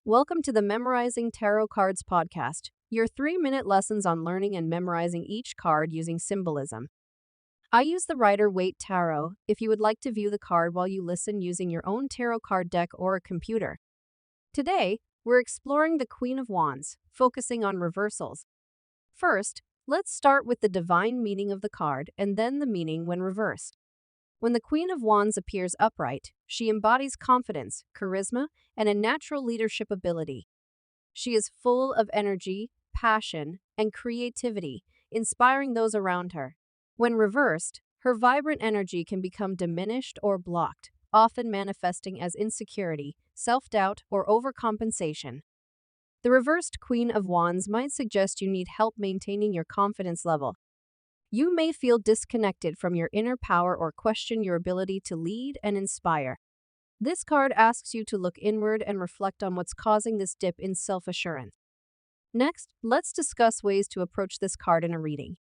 Welcome to the Memorizing Tarot Cards podcast, your 3-minute lessons on learning and memorizing each card using symbolism. I use the Rider Waite Tarot if you would like to view the card while you listen using your own tarot card deck or a computer. Today, we're exploring the Queen of Wands, focusing on reversals. First, let's start with the divine meaning of the card and then the meaning when reversed. When the Queen of Wands appears upright, she embodies confidence, charisma, and a natural leadership ability. She is full of energy, passion, and creativity, inspiring those around her. When reversed, her vibrant energy can become diminished or blocked, often manifesting as insecurity, self-doubt, or overcompensation. The reversed Queen of Wands might suggest you need help maintaining your confidence level. You may feel disconnected from your inner power or question your ability to lead and inspire. This card asks you to look inward and reflect on what's causing this dip in self-assurance. Next, let's discuss ways to approach this card in a reading.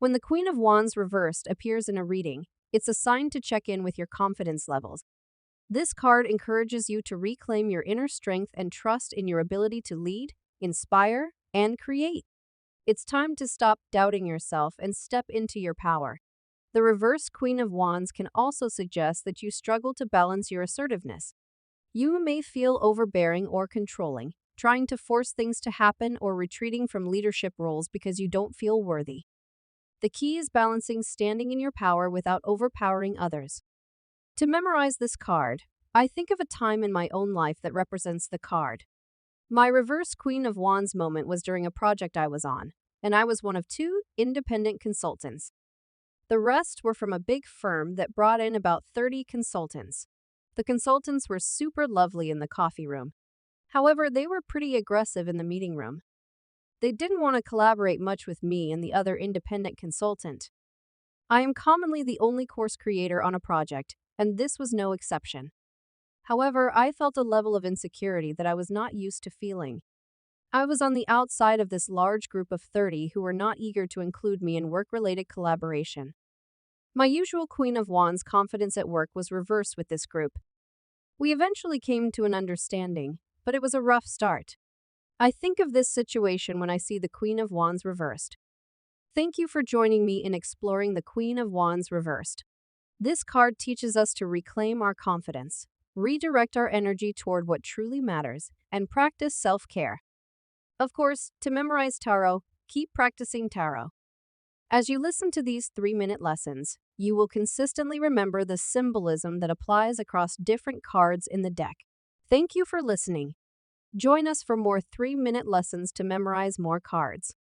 When the Queen of Wands reversed appears in a reading, it's a sign to check in with your confidence levels. This card encourages you to reclaim your inner strength and trust in your ability to lead, inspire, and create. It's time to stop doubting yourself and step into your power. The reverse Queen of Wands can also suggest that you struggle to balance your assertiveness. You may feel overbearing or controlling, trying to force things to happen or retreating from leadership roles because you don't feel worthy. The key is balancing standing in your power without overpowering others. To memorize this card, I think of a time in my own life that represents the card. My reverse Queen of Wands moment was during a project I was on, and I was one of 2 independent consultants. The rest were from a big firm that brought in about 30 consultants. The consultants were super lovely in the coffee room. However, they were pretty aggressive in the meeting room. They didn't want to collaborate much with me and the other independent consultant. I am commonly the only course creator on a project, and this was no exception. However, I felt a level of insecurity that I was not used to feeling. I was on the outside of this large group of 30 who were not eager to include me in work-related collaboration. My usual Queen of Wands confidence at work was reversed with this group. We eventually came to an understanding, but it was a rough start. I think of this situation when I see the Queen of Wands reversed. Thank you for joining me in exploring the Queen of Wands reversed. This card teaches us to reclaim our confidence, redirect our energy toward what truly matters, and practice self-care. Of course, to memorize tarot, keep practicing tarot. As you listen to these 3-minute lessons, you will consistently remember the symbolism that applies across different cards in the deck. Thank you for listening. Join us for more 3-minute lessons to memorize more cards.